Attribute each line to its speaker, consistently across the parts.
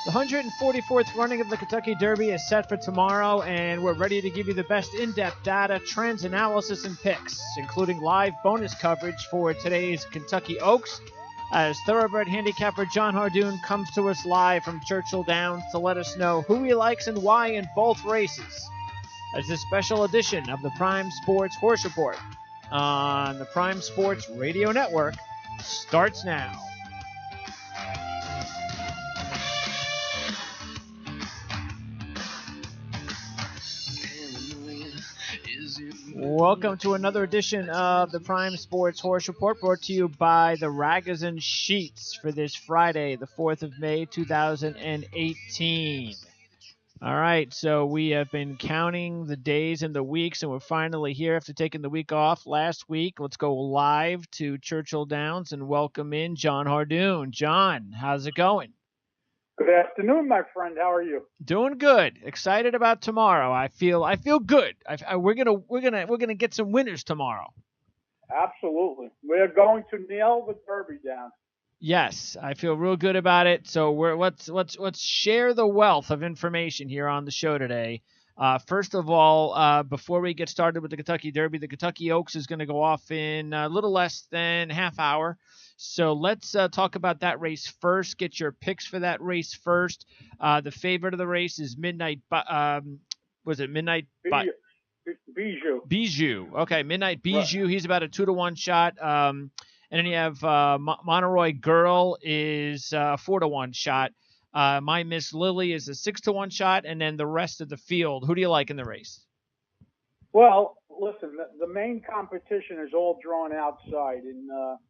Speaker 1: The 144th running of the Kentucky Derby is set for tomorrow, and we're ready to give you the best in-depth data, trends, analysis, and picks, including live bonus coverage for today's Kentucky Oaks, as thoroughbred handicapper John Hardoon comes to us live from Churchill Downs to let us know who he likes and why in both races, as this special edition of the Prime Sports Horse Report on the Prime Sports Radio Network starts now. Welcome to another edition of the Prime Sports Horse Report, brought to you by the Ragozin Sheets for this Friday, the 4th of May, 2018. All right, so we have been counting the days and the weeks, and we're finally here after taking the week off last week. Let's go live to Churchill Downs and welcome in John Hardoon. John, how's it going?
Speaker 2: Good afternoon, my friend. How are you?
Speaker 1: Doing good. Excited about tomorrow. I feel good. We're gonna get some winners tomorrow.
Speaker 2: Absolutely. We're going to nail the Derby down.
Speaker 1: Yes, I feel real good about it. So let's share the wealth of information here on the show today. First of all, before we get started with the Kentucky Derby, the Kentucky Oaks is going to go off in a little less than half hour. So let's talk about that race first. Get your picks for that race first. The favorite of the race is Midnight. Was it Midnight?
Speaker 2: Bijou.
Speaker 1: Bijou. Okay, Midnight Bijou. Right. He's about a 2-to-1 shot. And then you have Monterey Girl is a 4-to-1 shot. My Miss Lily is a 6-to-1 shot, and then the rest of the field. Who do you like in the race?
Speaker 2: Well, listen, the main competition is all drawn outside in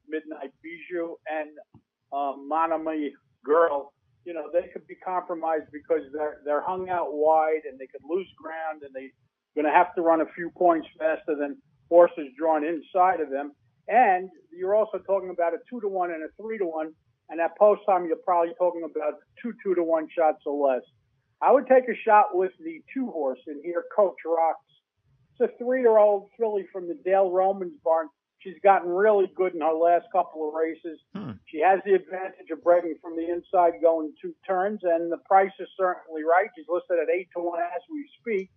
Speaker 2: Midnight Bijou and Monterey Girl. You know, they could be compromised because they're hung out wide and they could lose ground, and they're going to have to run a few points faster than horses drawn inside of them. And you're also talking about a 2-to-1 and a 3-to-1. And at post time, you're probably talking about 2-to-1 shots or less. I would take a shot with the 2-horse in here, Coach Rocks. It's a 3-year-old filly from the Dale Romans barn. She's gotten really good in her last couple of races. She has the advantage of breaking from the inside going 2 turns, and the price is certainly right. She's listed at 8-to-1 as we speak,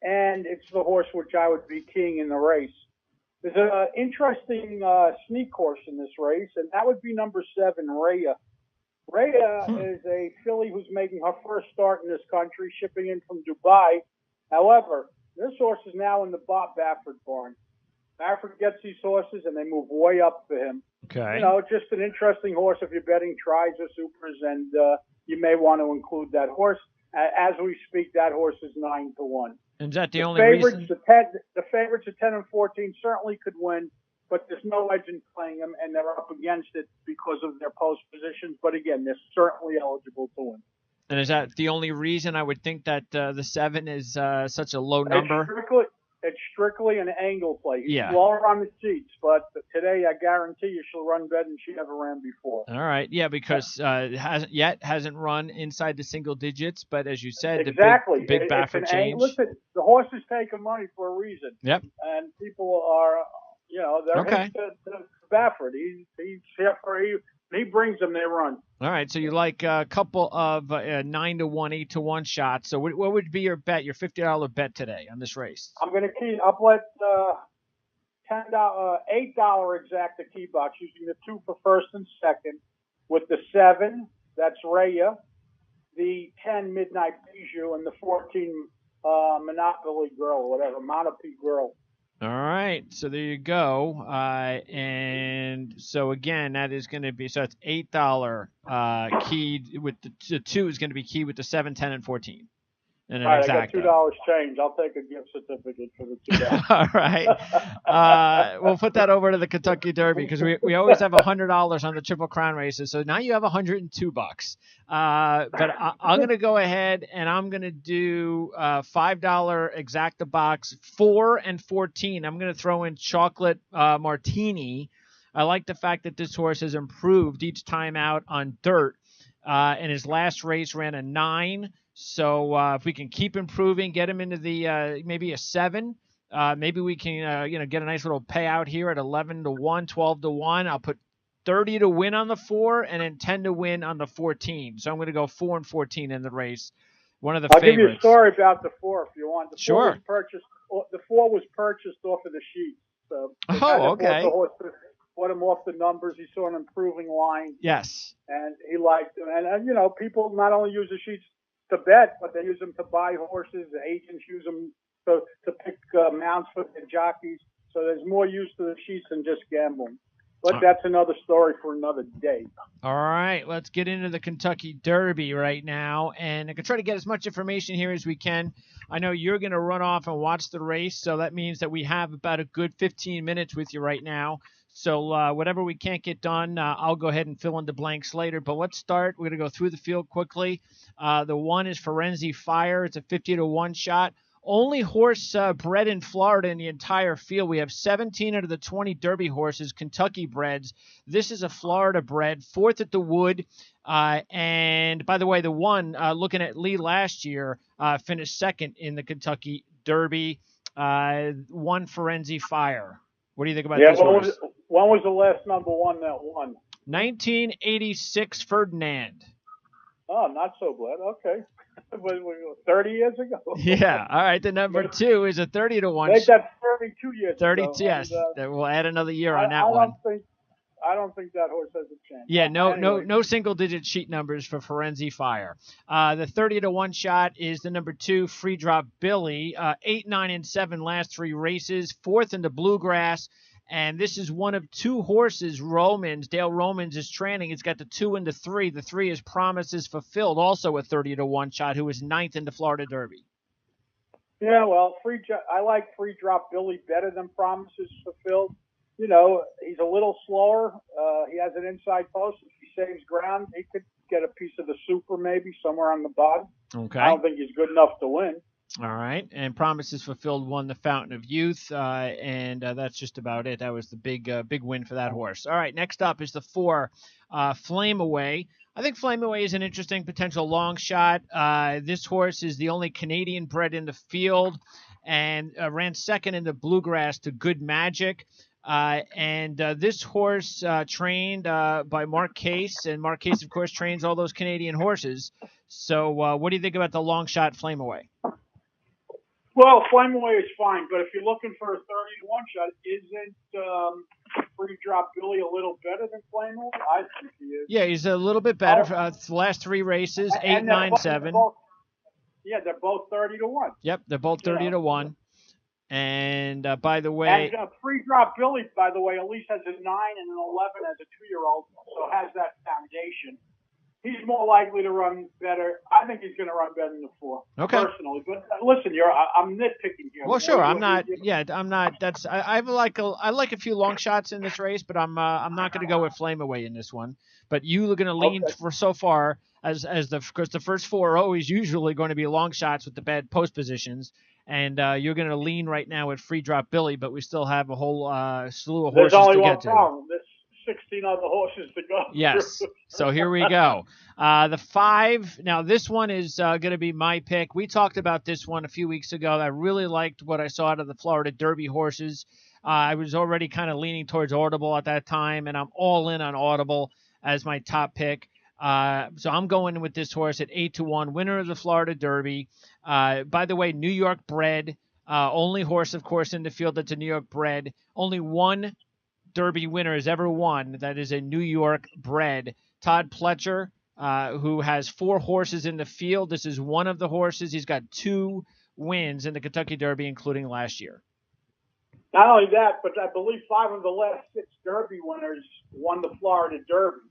Speaker 2: and it's the horse which I would be keying in the race. There's an interesting sneak horse in this race, and that would be number 7, Raya. Raya is a filly who's making her first start in this country, shipping in from Dubai. However, this horse is now in the Bob Baffert barn. Baffert gets these horses, and they move way up for him.
Speaker 1: Okay.
Speaker 2: You know, just an interesting horse if you're betting tries or supers, and you may want to include that horse. As we speak, that horse is 9-to-1.
Speaker 1: And is that the only reason?
Speaker 2: The favorites at 10 and 14 certainly could win, but there's no legend playing them, and they're up against it because of their post positions. But again, they're certainly eligible to win.
Speaker 1: And is that the only reason I would think that the 7 is such a low number?
Speaker 2: It's strictly an angle play.
Speaker 1: Yeah.
Speaker 2: Lower on the seats, but today I guarantee you she'll run better than she ever ran before.
Speaker 1: All right, yeah, because hasn't run inside the single digits, but as you said,
Speaker 2: exactly.
Speaker 1: the big Baffert change.
Speaker 2: Listen, the horse is taking money for a reason.
Speaker 1: Yep.
Speaker 2: And people are, they're
Speaker 1: okay.
Speaker 2: into Baffert. He brings them, they run.
Speaker 1: All right, so you like a couple of 9-to-1, 8-to-1 shots. So what would be your bet, your $50 bet today on this race?
Speaker 2: I'm going to key. I'll bet $8 exacta key box using the 2 for first and second, with the 7, that's Raya, the 10 Midnight Bijou, and the 14 Monopoly Girl, or whatever, Monopy Girl.
Speaker 1: All right, so there you go. And so again, that is going to be, so it's $8 keyed with the 2 is going to be keyed with the 7, 10, and 14. And
Speaker 2: all right, I got $2 change. I'll take a gift certificate for the $2.
Speaker 1: All right. We'll put that over to the Kentucky Derby because we always have $100 on the Triple Crown races. So now you have $102. But I'm going to go ahead and I'm going to do $5 exacta box 4 and 14. I'm going to throw in Chocolate Martini. I like the fact that this horse has improved each time out on dirt. And his last race ran a 9. So if we can keep improving, get him into the maybe a 7, maybe we can get a nice little payout here at 11-1, 12-1. I'll put 30 to win on the 4 and then 10 to win on the 14. So I'm going to go 4 and 14 in the race. One of the
Speaker 2: I'll
Speaker 1: favorites.
Speaker 2: give you a story about the 4 if you want. The 4
Speaker 1: Sure.
Speaker 2: was purchased. The 4 was purchased off of the sheet. So
Speaker 1: Okay.
Speaker 2: Bought him off the numbers. He saw an improving line.
Speaker 1: Yes.
Speaker 2: And he liked them. And you know, people not only use the sheets to bet, but they use them to buy horses. The agents use them to pick mounts for the jockeys. So there's more use to the sheets than just gambling. But that's another story for another day.
Speaker 1: All right, let's get into the Kentucky Derby right now. And I can try to get as much information here as we can. I know you're going to run off and watch the race, so that means that we have about a good 15 minutes with you right now. So whatever we can't get done, I'll go ahead and fill in the blanks later. But let's start. We're going to go through the field quickly. The 1 is Firenze Fire. It's a 50 to 1 shot. Only horse bred in Florida in the entire field. We have 17 out of the 20 Derby horses, Kentucky breds. This is a Florida bred, 4th at the Wood. And by the way, the 1, looking at Lee last year, finished 2nd in the Kentucky Derby. 1 Firenze Fire. What do you think about this horse?
Speaker 2: When was the last number 1 that won?
Speaker 1: 1986 Ferdinand.
Speaker 2: Oh, not so bad. Okay. 30 years ago.
Speaker 1: Yeah. All right. The number 2 is a 30 to 1.
Speaker 2: They did 32 years
Speaker 1: 32,
Speaker 2: ago.
Speaker 1: yes. We'll add another year on that
Speaker 2: I
Speaker 1: one.
Speaker 2: I don't think that horse has a chance.
Speaker 1: Yeah,
Speaker 2: anyway.
Speaker 1: no single-digit sheet numbers for Firenze Fire. The 30 to 1 shot is the number 2, Free Drop Billy. 8, 9, and 7 last 3 races. 4th in the Bluegrass. And this is one of 2 horses Dale Romans is training. It's got the 2 and the 3. The 3 is Promises Fulfilled, also a 30 to 1 shot, who is 9th in the Florida Derby.
Speaker 2: Yeah, well, I like Free Drop Billy better than Promises Fulfilled. You know, he's a little slower. He has an inside post. If he saves ground, he could get a piece of the super maybe somewhere on the bottom.
Speaker 1: Okay.
Speaker 2: I don't think he's good enough to win.
Speaker 1: All right. And Promises Fulfilled won the Fountain of Youth, and that's just about it. That was the big win for that horse. All right, next up is the 4, Flame Away. I think Flame Away is an interesting potential long shot. This horse is the only Canadian bred in the field and ran 2nd in the Bluegrass to Good Magic. And this horse trained by Mark Case, and Mark Case, of course, trains all those Canadian horses. So what do you think about the long shot Flame Away?
Speaker 2: Well, Flame Away is fine, but if you're looking for a 30 to 1 shot, isn't Free Drop Billy a little better than Flame Away? I think he is.
Speaker 1: Yeah, he's a little bit better. The last 3 races, 8, 9, 7.
Speaker 2: They're both 30 to 1.
Speaker 1: Yep, they're both 30 to 1. And by the way,
Speaker 2: and Free Drop Billy, by the way, at least has a 9 and an 11 as a 2-year-old, so has that foundation. He's more likely to run better. I think he's going to run better than the 4, personally. But listen, I'm nitpicking here.
Speaker 1: Well, sure, I'm not. Yeah, I'm not. That's I like a few long shots in this race, but I'm not going to go with Flame Away in this one. But you are going to lean for so far because the first 4 are always usually going to be long shots with the bad post positions. And you're going to lean right now with Free Drop Billy, but we still have a whole slew of horses to get to.
Speaker 2: There's only one problem. There's 16 other horses to go.
Speaker 1: Yes. So here we go. The 5. Now, this one is going to be my pick. We talked about this one a few weeks ago. I really liked what I saw out of the Florida Derby horses. I was already kind of leaning towards Audible at that time, and I'm all in on Audible as my top pick. So I'm going with this horse at 8 to 1, winner of the Florida Derby. By the way, New York bred, only horse, of course, in the field that's a New York bred. Only 1 Derby winner has ever won. That is a New York bred. Todd Pletcher, who has 4 horses in the field. This is one of the horses. He's got 2 wins in the Kentucky Derby, including last year.
Speaker 2: Not only that, but I believe 5 of the last 6 Derby winners won the Florida Derby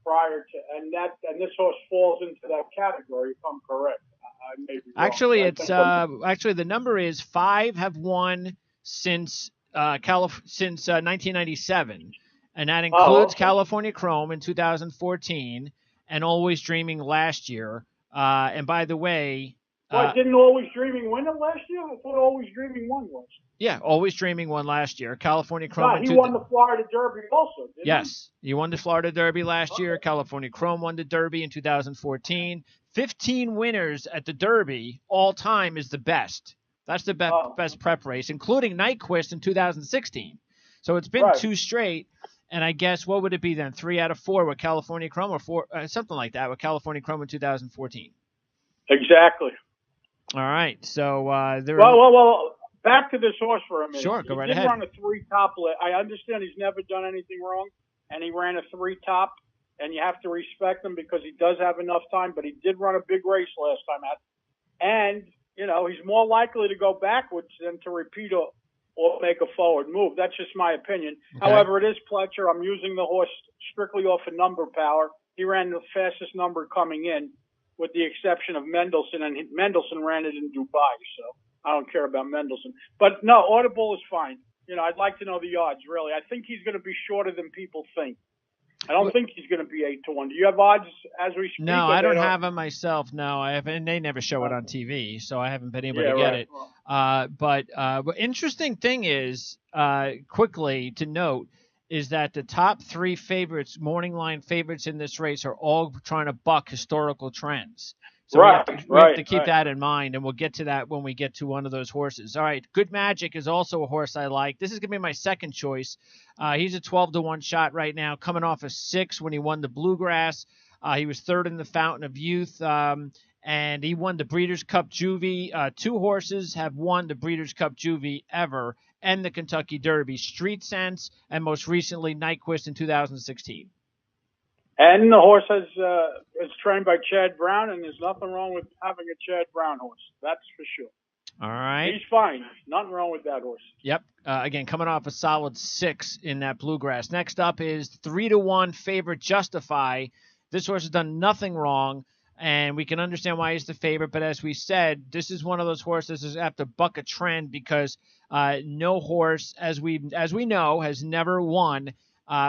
Speaker 2: prior to, and this horse falls into that category, if I'm correct. I may be wrong.
Speaker 1: Actually, actually the number is 5 have won since 1997, and that includes California Chrome in 2014 and Always Dreaming last year. And by the way,
Speaker 2: didn't Always Dreaming win it last year? I thought Always Dreaming won was.
Speaker 1: Yeah, Always Dreaming won last year. California Chrome.
Speaker 2: He won the Florida Derby also, didn't he?
Speaker 1: Yes, he won the Florida Derby last year. California Chrome won the Derby in 2014. 15 winners at the Derby all time is the best. That's the best prep race, including Nyquist in 2016. So it's been 2 straight. And I guess what would it be then? 3 out of 4 with California Chrome, or something like that with California Chrome in 2014.
Speaker 2: Exactly.
Speaker 1: All right. So
Speaker 2: well. Back to this horse for a minute.
Speaker 1: Sure, go right
Speaker 2: ahead. He did
Speaker 1: ahead.
Speaker 2: run a 3-top. I understand he's never done anything wrong, and he ran a 3-top, and you have to respect him because he does have enough time. But he did run a big race last time out, and he's more likely to go backwards than to repeat or make a forward move. That's just my opinion. Okay. However, it is Pletcher. I'm using the horse strictly off of number power. He ran the fastest number coming in, with the exception of Mendelssohn, and Mendelssohn ran it in Dubai, so I don't care about Mendelssohn. But no, Audible is fine. I'd like to know the odds, really. I think he's going to be shorter than people think. I don't think he's going to be 8-1. Do you have odds as we speak?
Speaker 1: No, I don't have them myself. No, I haven't. They never show it on TV, so I haven't been able to get it. But interesting thing is, quickly to note, is that the top 3 favorites, morning line favorites in this race, are all trying to buck historical trends. So we have to keep that in mind, and we'll get to that when we get to one of those horses. All right, Good Magic is also a horse I like. This is going to be my second choice. He's a 12-1 shot right now, coming off a 6 when he won the Bluegrass. He was 3rd in the Fountain of Youth, and he won the Breeders' Cup Juvie. 2 horses have won the Breeders' Cup Juvie ever, and the Kentucky Derby, Street Sense, and most recently Nyquist in 2016.
Speaker 2: And the horse is trained by Chad Brown, and there's nothing wrong with having a Chad Brown horse. That's for sure.
Speaker 1: All right.
Speaker 2: He's fine. Nothing wrong with that horse.
Speaker 1: Yep. Again, coming off a solid 6 in that Bluegrass. Next up is 3-1 favorite Justify. This horse has done nothing wrong, and we can understand why he's the favorite. But as we said, this is one of those horses that have to buck a trend because no horse, as we know, has never won.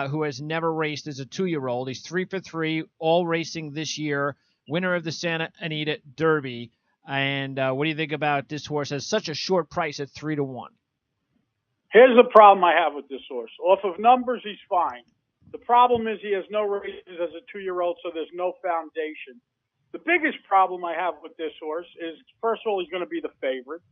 Speaker 1: Who has never raced as a 2-year-old. He's 3 for 3, all racing this year, winner of the Santa Anita Derby. And what do you think about this horse at such a short price at 3-1?
Speaker 2: Here's the problem I have with this horse. Off of numbers, he's fine. The problem is he has no races as a 2-year-old, so there's no foundation. The biggest problem I have with this horse is, first of all, he's going to be the favorite.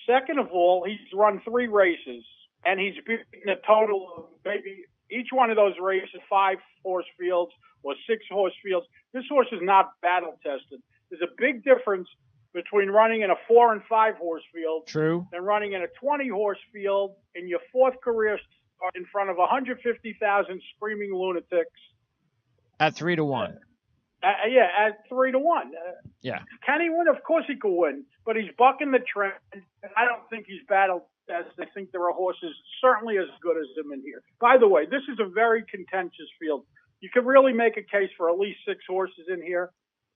Speaker 2: Second of all, he's run 3 races, and he's beaten a total of maybe each one of those races, 5 horse fields or 6 horse fields. This horse is not battle tested. There's a big difference between running in a 4 and 5 horse field,
Speaker 1: true,
Speaker 2: and running in a 20 horse field in your 4th career start in front of 150,000 screaming lunatics.
Speaker 1: At 3-1.
Speaker 2: At 3-1.
Speaker 1: Yeah.
Speaker 2: Can he win? Of course he could win, but he's bucking the trend. I don't think he's battle tested. I think there are horses certainly as good as him in here. By the way, this is a very contentious field. You could really make a case for at least 6 horses in here.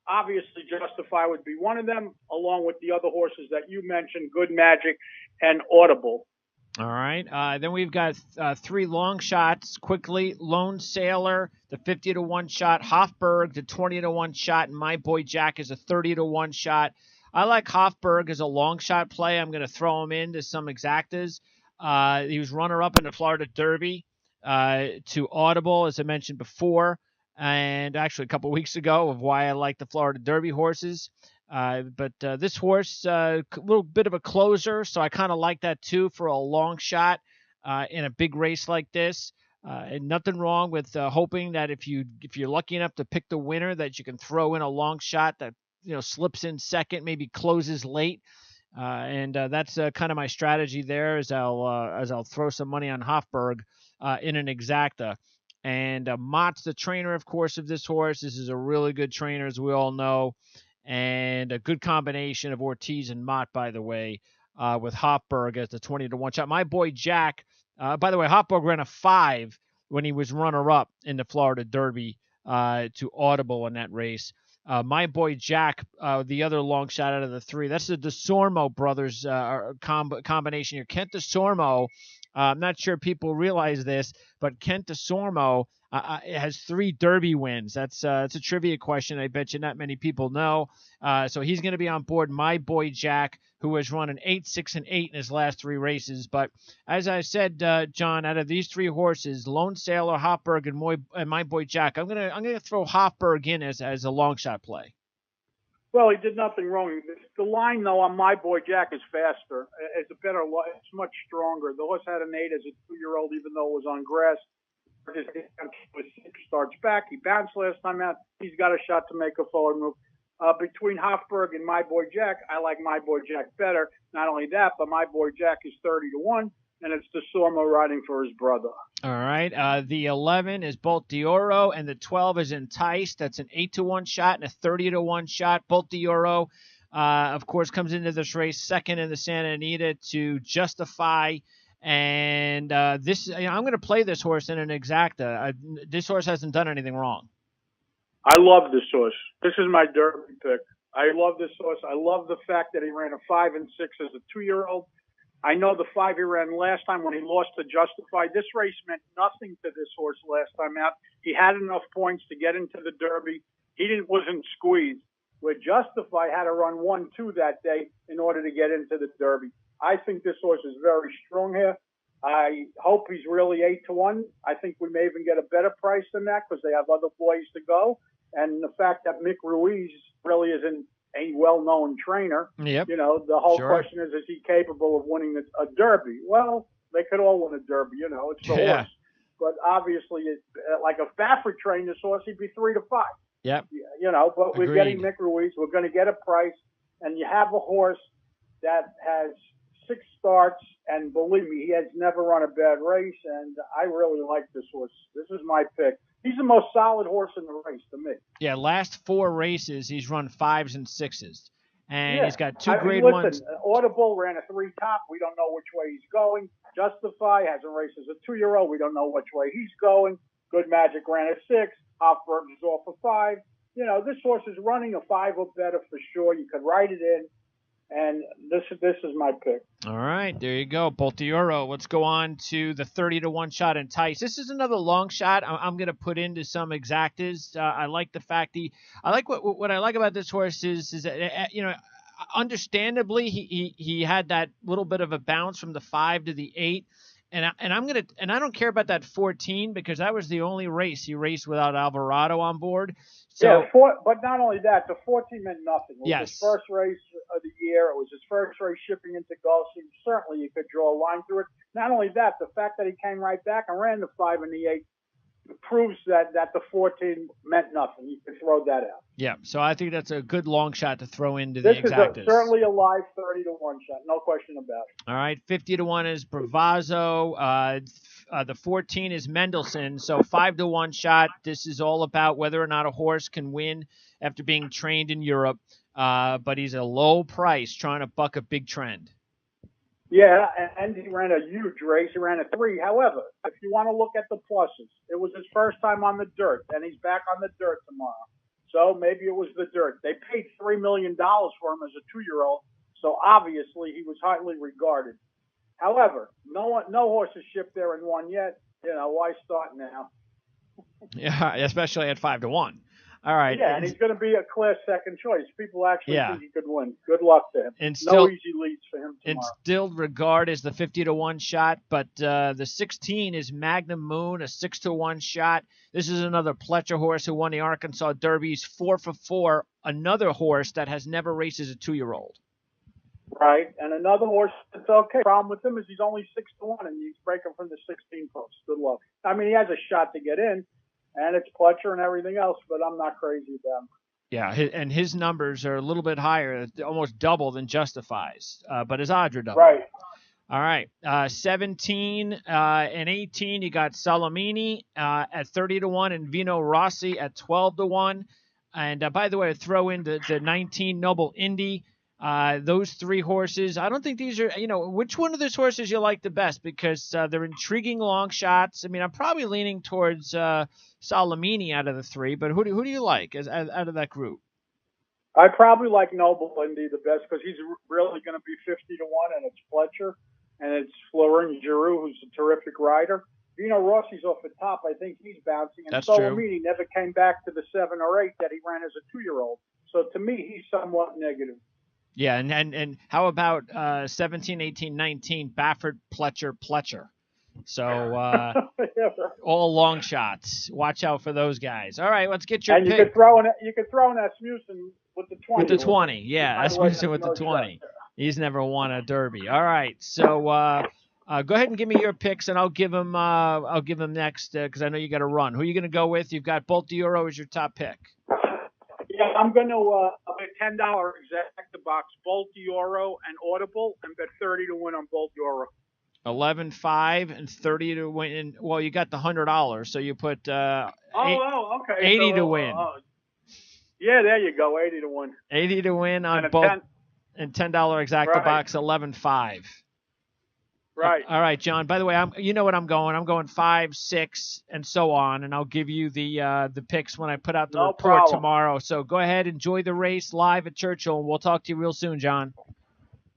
Speaker 2: Obviously, Justify would be one of them, along with the other horses that you mentioned, Good Magic and Audible.
Speaker 1: All right. Then we've got 3 long shots quickly. Lone Sailor, the 50-1 shot. Hofburg, the 20-1 shot. And My Boy Jack is a 30-1 shot. I like Hofburg as a long shot play. I'm going to throw him into some exactas. He was runner-up in the Florida Derby to Audible, as I mentioned before, and actually a couple weeks ago, of why I like the Florida Derby horses. But this horse, a little bit of a closer, so I kind of like that too for a long shot in a big race like this. And nothing wrong with hoping that if you're lucky enough to pick the winner, that you can throw in a long shot that slips in second, maybe closes late. And that's kind of my strategy there, as I'll throw some money on Hofburg in an exacta. And Mott's the trainer, of course, of this horse. This is a really good trainer, as we all know, and a good combination of Ortiz and Mott, by the way, with Hofburg as the 20-1 shot. My Boy Jack, by the way, Hofburg ran a 5 when he was runner-up in the Florida Derby to Audible in that race. My Boy Jack, the other long shot out of the 3. That's the DeSormo brothers combination here. Kent DeSormo, I'm not sure people realize this, but Kent DeSormo has 3 Derby wins. It's a trivia question. I bet you not many people know. So he's going to be on board. My Boy Jack, who has run an 8, 6, and 8 in his last 3 races. But as I said, John, out of these 3 horses, Lone Sailor, Hofburg, and My Boy Jack, I'm gonna throw Hofburg in as a long shot play.
Speaker 2: Well, he did nothing wrong. The line, though, on My Boy Jack is faster. It's a better line. It's much stronger. The horse had an 8 as a 2-year-old, even though it was on grass. his with 6 starts back. He bounced last time out. He's got a shot to make a forward move. Between Hofberg and My Boy Jack, I like My Boy Jack better. Not only that, but My Boy Jack is 30-1, and it's DeSormo riding for his brother.
Speaker 1: All right. The 11 is Bolt d'Oro, and the 12 is Enticed. That's an 8-1 shot and a 30-1 shot. Bolt d'Oro, of course, comes into this race second in the Santa Anita to Justify. And I'm going to play this horse in an exacta. This horse hasn't done anything wrong.
Speaker 2: I love this horse. This is my Derby pick. I love this horse. I love the fact that he ran a 5 and 6 as a 2-year-old. I know the 5 he ran last time when he lost to Justify. This race meant nothing to this horse last time out. He had enough points to get into the Derby. He wasn't squeezed. Where Justify had to run 1-2 that day in order to get into the Derby. I think this horse is very strong here. I hope he's really 8-1. I think we may even get a better price than that because they have other boys to go. And the fact that Mick Ruiz really isn't a well-known trainer.
Speaker 1: Yep.
Speaker 2: You know, the whole question is he capable of winning a Derby? Well, they could all win a Derby, you know. It's the horse. But obviously, like if Baffert trained this horse, he'd be 3-5.
Speaker 1: Yep.
Speaker 2: You know, but
Speaker 1: Agreed.
Speaker 2: We're getting Mick Ruiz. We're going to get a price. And you have a horse that has 6 starts, and believe me, he has never run a bad race, and I really like this horse. This is my pick. He's the most solid horse in the race to me.
Speaker 1: Yeah, last 4 races, he's run 5s and 6s. And he's got 2 grade ones.
Speaker 2: Audible ran a 3 top. We don't know which way he's going. Justify hasn't raced as a 2-year-old. We don't know which way he's going. Good Magic ran a 6. Hofberg is off a 5. You know, this horse is running a 5 or better for sure. You could write it in. And this is my pick.
Speaker 1: All right, there you go, Bolt d'Oro. Let's go on to the 30-1 shot Enticed. This is another long shot. I'm going to put into some exactas. I like the fact what I like about this horse is that, you know, understandably he had that little bit of a bounce from the 5 to the 8. And I don't care about that 14 because that was the only race he raced without Alvarado on board. So,
Speaker 2: yeah, but not only that, the 14 meant nothing. It was his first race of the year. It was his first race shipping into Gulfstream. Certainly you could draw a line through it. Not only that, the fact that he came right back and ran the 5 and the 8 proves that the 14 meant nothing. You could throw that out.
Speaker 1: Yeah, so I think that's a good long shot to throw into the exactas.
Speaker 2: This is certainly a live 30-1 shot, no question about it.
Speaker 1: All right, 50-1 is Bravazzo. The 14 is Mendelssohn. So 5-1 shot. This is all about whether or not a horse can win after being trained in Europe. But he's a low price trying to buck a big trend.
Speaker 2: Yeah, and he ran a huge race. He ran a 3. However, if you want to look at the pluses, it was his first time on the dirt, and he's back on the dirt tomorrow. So maybe it was the dirt. They paid $3 million for him as a 2-year-old, so obviously he was highly regarded. However, no horse has shipped there and won yet. You know, why start now?
Speaker 1: Yeah, especially at 5-1. All right.
Speaker 2: Yeah, and he's going to be a clear second choice. People actually think he could win. Good luck to him. No easy leads for him tomorrow.
Speaker 1: Instilled Regard is the 50-1 shot, but the 16 is Magnum Moon, a 6-1 shot. This is another Pletcher horse who won the Arkansas Derby. He's 4 for 4, another horse that has never raced as a 2-year-old.
Speaker 2: Right, and another horse that's okay. The problem with him is he's only 6-1, and he's breaking from the 16 post. Good luck. I mean, he has a shot to get in. And it's Pletcher and everything else, but I'm not crazy about him.
Speaker 1: Yeah, and his numbers are a little bit higher, almost double than Justify's, but his odds are double.
Speaker 2: Right.
Speaker 1: All right, 17 and 18, you got Salamini at 30-1 and Vino Rossi at 12-1. And by the way, I throw in the 19 Noble Indy. Those 3 horses, I don't think these are, which one of those horses you like the best? Because they're intriguing long shots. I mean, I'm probably leaning towards Salamini out of the 3, but who do you like out of that group?
Speaker 2: I probably like Noble Indy the best because he's really going to be 50-1, and it's Pletcher, and it's Florent Giroux, who's a terrific rider. Vino Rossi's off the top. I think he's bouncing. And Salamini never came back to the 7 or 8 that he ran as a 2-year-old. So to me, he's somewhat negative.
Speaker 1: Yeah, and how about 17, 18, 19, Baffert, Pletcher. So all long shots. Watch out for those guys. All right, let's get your pick.
Speaker 2: You could throw in Asmussen with the 20.
Speaker 1: With the 20, yeah. Asmussen with the 20. He's never won a Derby. All right, so Go ahead and give me your picks, and I'll give them next because I know you got to run. Who are you going to go with? You've got Bolt d'Oro as your top pick.
Speaker 2: Yeah, I'm going to bet $10 exact the box, Bolt d'Oro and Audible, and bet 30 to win on Bolt d'Oro.
Speaker 1: 11-5 and 30 to win. Well, you got the $100, so you put
Speaker 2: okay.
Speaker 1: 80 to win.
Speaker 2: Yeah, there you go, 80 to win.
Speaker 1: 80 to win on both, and $10 exacta
Speaker 2: right.
Speaker 1: box, 11-5.
Speaker 2: Right.
Speaker 1: All right, John. By the way, you know what I'm going. I'm going 5, 6, and so on, and I'll give you the picks when I put out the report tomorrow. So go ahead, enjoy the race live at Churchill, and we'll talk to you real soon, John.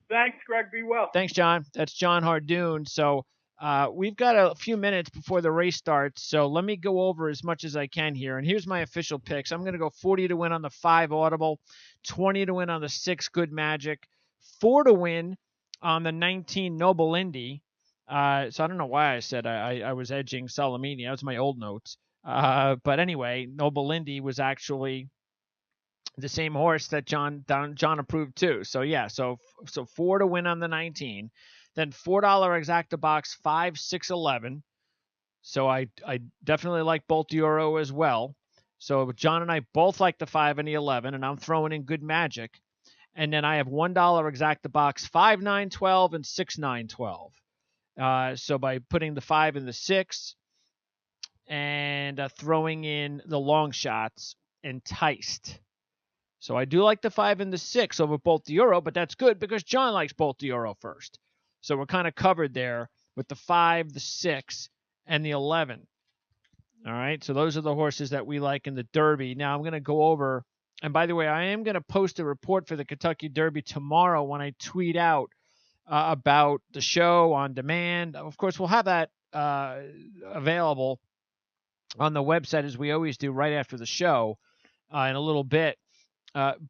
Speaker 2: Thanks, Greg. Be well.
Speaker 1: Thanks, John. That's John Hardoon. So we've got a few minutes before the race starts, so let me go over as much as I can here. And here's my official picks. I'm going to go 40 to win on the 5 Audible, 20 to win on the 6 Good Magic, 4 to win on the 19 Noble Indy. So I don't know why I said I was edging Salamini. That was my old notes. But anyway, Noble Indy was actually the same horse that John approved too. So yeah, so 4 to win on the 19, then $4 exacta box 5, 6, 11. So I definitely like Bolt d'Oro as well. So John and I both like the 5 and the 11, and I'm throwing in Good Magic. And then I have $1 exacta box 5, 9, 12 and 6, 9, 12. So by putting the 5 and the 6 and throwing in the long shots, Enticed. So I do like the 5 and the 6 over Bolt d'Oro, but that's good because John likes Bolt d'Oro first. So we're kind of covered there with the 5, the 6, and the 11. All right, so those are the horses that we like in the Derby. Now I'm going to go over, and by the way, I am going to post a report for the Kentucky Derby tomorrow when I tweet out about the show on demand. Of course, we'll have that available on the website as we always do right after the show in a little bit.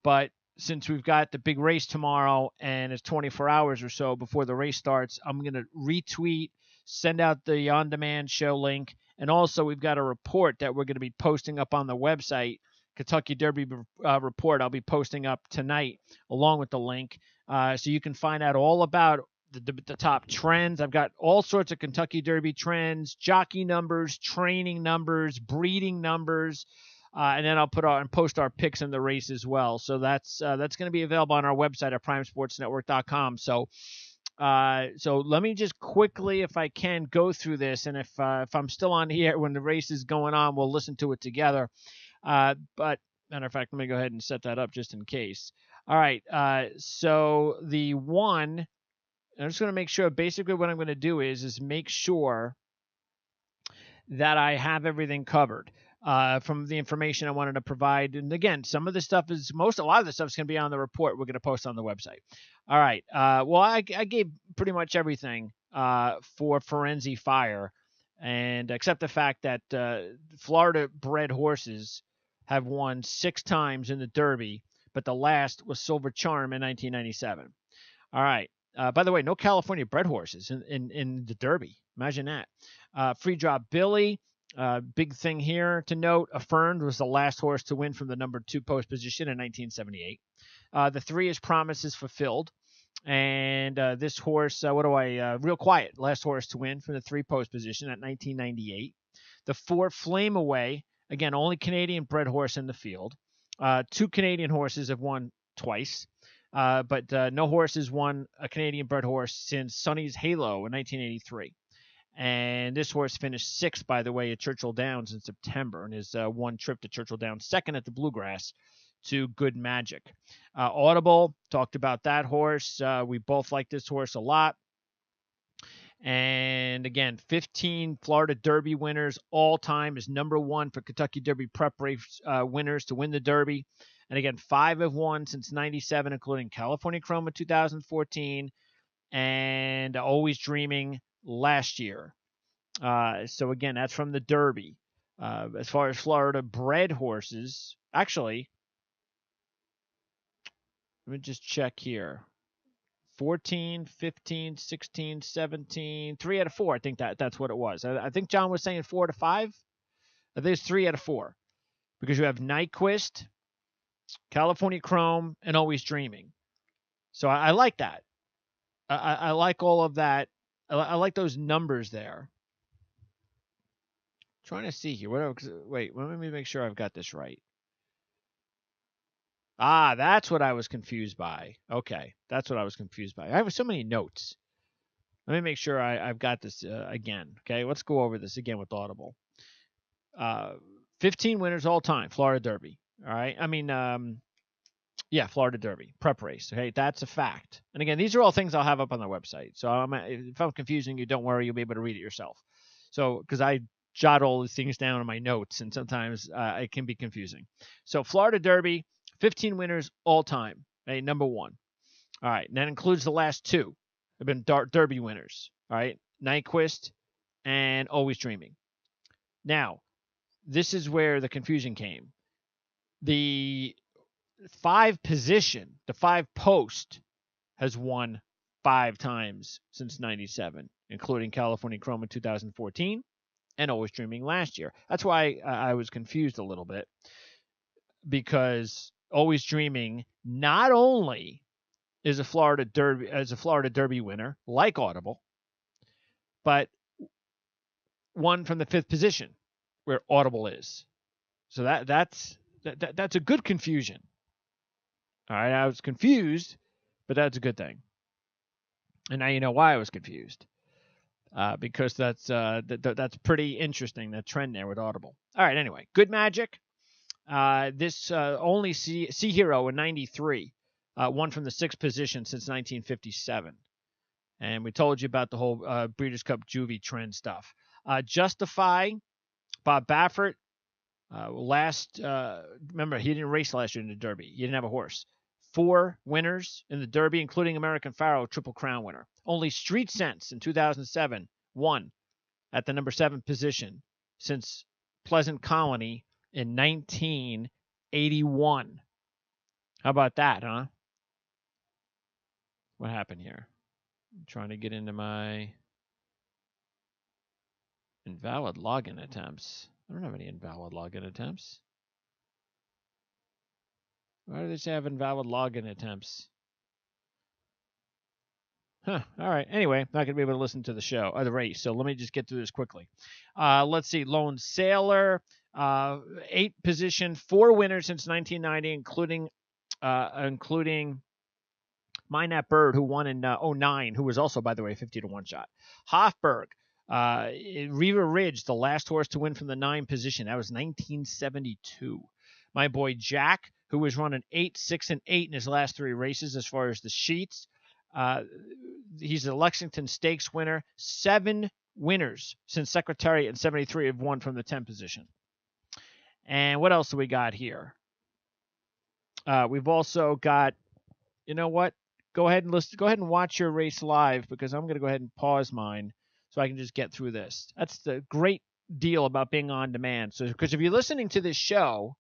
Speaker 1: But since we've got the big race tomorrow and it's 24 hours or so before the race starts, I'm going to retweet, send out the on-demand show link, and also we've got a report that we're going to be posting up on the website, Kentucky Derby report. I'll be posting up tonight along with the link, so you can find out all about the top trends. I've got all sorts of Kentucky Derby trends, jockey numbers, training numbers, breeding numbers. And then I'll post our picks in the race as well. So that's going to be available on our website at primesportsnetwork.com. So let me just quickly, if I can, go through this. And if I'm still on here when the race is going on, we'll listen to it together. But matter of fact, let me go ahead and set that up just in case. All right. So the one, I'm just going to make sure. Basically, what I'm going to do is make sure that I have everything covered. From the information I wanted to provide. And again, some of the stuff a lot of the stuff is going to be on the report we're going to post on the website. All right. Well, I gave pretty much everything for Firenze Fire, and except the fact that Florida bred horses have won 6 times in the Derby, but the last was Silver Charm in 1997. All right. By the way, no California bred horses in the Derby. Imagine that. Free Drop Billy. Big thing here to note, Affirmed was the last horse to win from the number 2 post position in 1978. The 3 is Promises Fulfilled. And this horse, Real Quiet, last horse to win from the 3 post position at 1998. The 4, Flame Away, again, only Canadian bred horse in the field. 2 Canadian horses have won twice. But no horse has won a Canadian bred horse since Sonny's Halo in 1983. And this horse finished 6th, by the way, at Churchill Downs in September, and his one trip to Churchill Downs, 2nd at the Bluegrass to Good Magic. Audible, talked about that horse. We both like this horse a lot. And again, 15 Florida Derby winners all time is number 1 for Kentucky Derby prep race winners to win the Derby. And again, 5 have won since 97, including California Chrome in 2014 and Always Dreaming last year. So again, that's from the Derby. As far as Florida bred horses, actually, let me just check here. 14, 15, 16, 17, 3 out of 4. I think that's what it was. I think John was saying 4 to 5. I think it's 3 out of 4 because you have Nyquist, California Chrome, and Always Dreaming. So I like that. I like all of that. I like those numbers there. Trying to see here. Wait, let me make sure I've got this right. Ah, that's what I was confused by. Okay, that's what I was confused by. I have so many notes. Let me make sure I've got this again. Okay, let's go over this again with Audible. 15 winners all time, Florida Derby. All right, Florida Derby prep race. Okay, that's a fact. And again, these are all things I'll have up on the website. So if I'm confusing you, don't worry, you'll be able to read it yourself. So because I jot all these things down in my notes, and sometimes it can be confusing. So Florida Derby, 15 winners all time. Okay, number one. All right, and that includes the last two. Have been Derby winners. All right, Nyquist and Always Dreaming. Now, this is where the confusion came. The 5 position, the 5 post, has won 5 times since '97, including California Chrome in 2014 and Always Dreaming last year. That's why I was confused a little bit, because Always Dreaming not only is a Florida Derby winner, like Audible, but won from the 5th position, where Audible is. So that's a good confusion. All right, I was confused, but that's a good thing. And now you know why I was confused, because that's pretty interesting, that trend there with Audible. All right, anyway, Good Magic. This only Sea Hero in '93. Won from the 6th position since 1957. And we told you about the whole Breeders' Cup Juvie trend stuff. Justify, Bob Baffert. Remember, he didn't race last year in the Derby. He didn't have a horse. 4 winners in the Derby, including American Pharoah, Triple Crown winner. Only Street Sense in 2007 won at the number 7 position since Pleasant Colony in 1981. How about that, huh? What happened here? I'm trying to get into my invalid login attempts. I don't have any invalid login attempts. Why do they say I have invalid login attempts? Huh. All right. Anyway, not going to be able to listen to the show, or the race. So let me just get through this quickly. Let's see. Lone Sailor, 8 position, 4 winners since 1990, including Mind That Bird, who won in '09, who was also, by the way, 50-1 shot. Hofburg, Riva Ridge, the last horse to win from the 9 position. That was 1972. My boy Jack, who was running 8, 6, and 8 in his last 3 races as far as the sheets. He's a Lexington Stakes winner. 7 winners since Secretariat in '73 have won from the 10 position. And what else do we got here? We've also got, you know what? Go ahead and watch your race live, because I'm going to go ahead and pause mine so I can just get through this. That's the great deal about being on demand. So, because if you're listening to this show,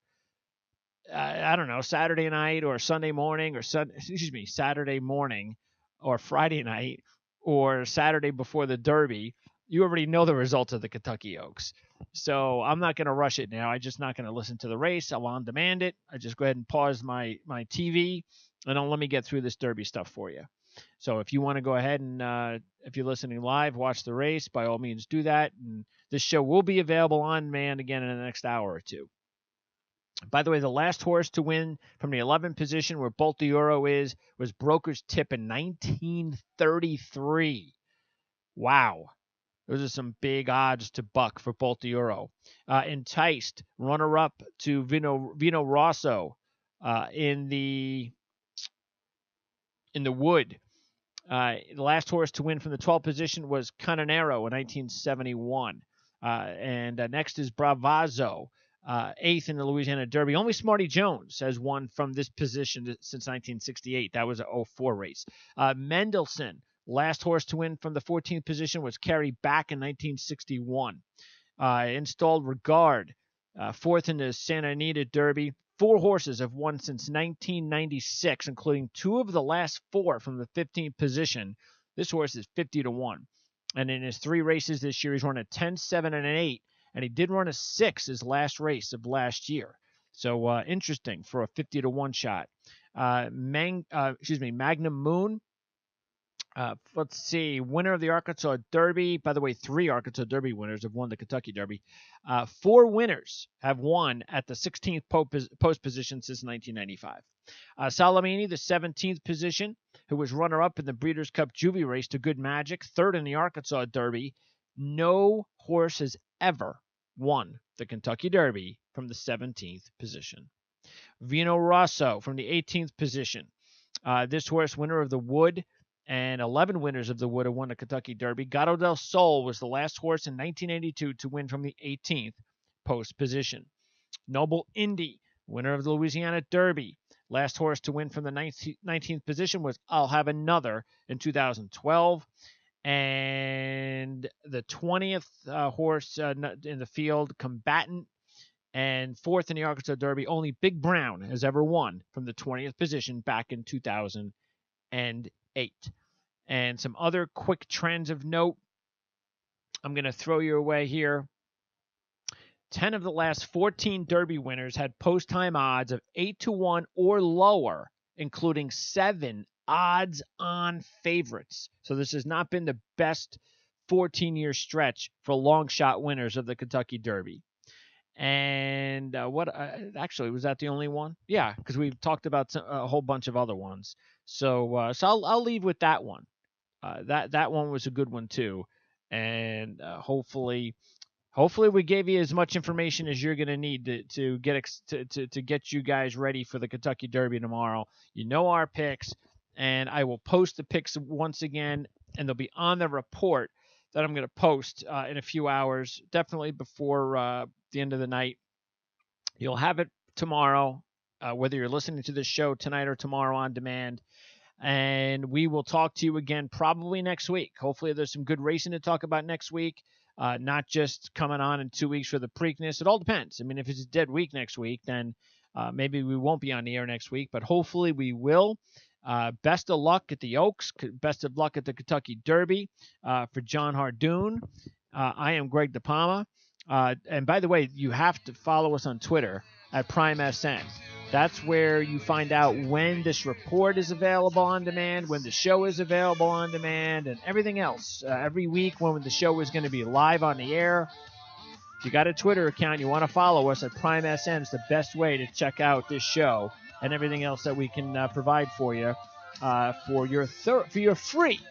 Speaker 1: I don't know, Saturday night or Sunday morning, or Saturday morning or Friday night or Saturday before the Derby, you already know the results of the Kentucky Oaks. So I'm not going to rush it now. I'm just not going to listen to the race. I'll on demand it. I just go ahead and pause my TV, and don't let me get through this Derby stuff for you. So if you want to go ahead and, if you're listening live, watch the race, by all means do that. And this show will be available on demand again in the next hour or two. By the way, the last horse to win from the 11th position, where Bolt d'Oro was Broker's Tip in 1933. Wow. Those are some big odds to buck for Bolt d'Oro. Enticed, runner-up to Vino Rosso in the Wood. The last horse to win from the 12th position was Canonero in 1971. Next is Bravazzo, 8th in the Louisiana Derby. Only Smarty Jones has won from this position since 1968. That was an '04 race. Mendelssohn, last horse to win from the 14th position, was Carrie Back in 1961. Installed Regard, 4th in the Santa Anita Derby. 4 horses have won since 1996, including 2 of the last 4 from the 15th position. This horse is 50-1. And in his 3 races this year, he's run a 10, 7, and an 8. And he did run a 6 his last race of last year. So interesting for a 50-1 shot. Magnum Moon, Let's see. Winner of the Arkansas Derby. By the way, 3 Arkansas Derby winners have won the Kentucky Derby. 4 winners have won at the 16th post position since 1995. Salamini, the 17th position, who was runner-up in the Breeders' Cup Juvie race to Good Magic, 3rd in the Arkansas Derby. No horse has ever won the Kentucky Derby from the 17th position. Vino Rosso from the 18th position. This horse, winner of the Wood, and 11 winners of the Wood have won the Kentucky Derby. Gato del Sol was the last horse in 1982 to win from the 18th post position. Noble Indy, winner of the Louisiana Derby. Last horse to win from the 19th position was I'll Have Another in 2012. And the 20th horse in the field, Combatant, and 4th in the Arkansas Derby. Only Big Brown has ever won from the 20th position back in 2008. And some other quick trends of note I'm going to throw your way here. 10 of the last 14 Derby winners had post-time odds of 8-1 or lower, including 7 odds-on favorites. So this has not been the best 14-year stretch for long shot winners of the Kentucky Derby. And actually, was that the only one? Yeah, because we've talked about a whole bunch of other ones. So I'll leave with that one. That one was a good one too, and hopefully we gave you as much information as you're going to need to get you guys ready for the Kentucky Derby tomorrow. You know our picks, and I will post the picks once again, and they'll be on the report that I'm going to post in a few hours, definitely before the end of the night. You'll have it tomorrow, whether you're listening to this show tonight or tomorrow on demand. And we will talk to you again probably next week. Hopefully there's some good racing to talk about next week, not just coming on in 2 weeks for the Preakness. It all depends. I mean, if it's a dead week next week, then maybe we won't be on the air next week, but hopefully we will. Best of luck at the Oaks. Best of luck at the Kentucky Derby for John Hardoon. I am Greg DePalma. And by the way, you have to follow us on Twitter at PrimeSN. That's where you find out when this report is available on demand, when the show is available on demand, and everything else. Every week when the show is going to be live on the air. If you got a Twitter account, you want to follow us at PrimeSN. It's the best way to check out this show and everything else that we can provide for you for your free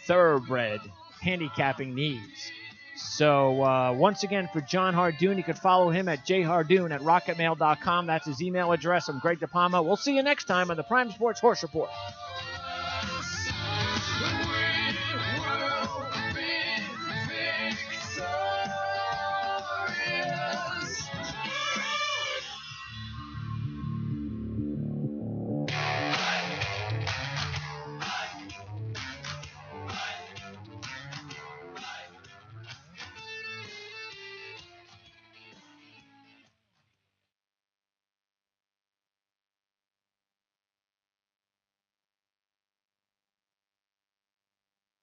Speaker 1: thoroughbred handicapping needs. So once again, for John Hardoon, you can follow him at jhardoon@rocketmail.com. That's his email address. I'm Greg DePalma. We'll see you next time on the Prime Sports Horse Report.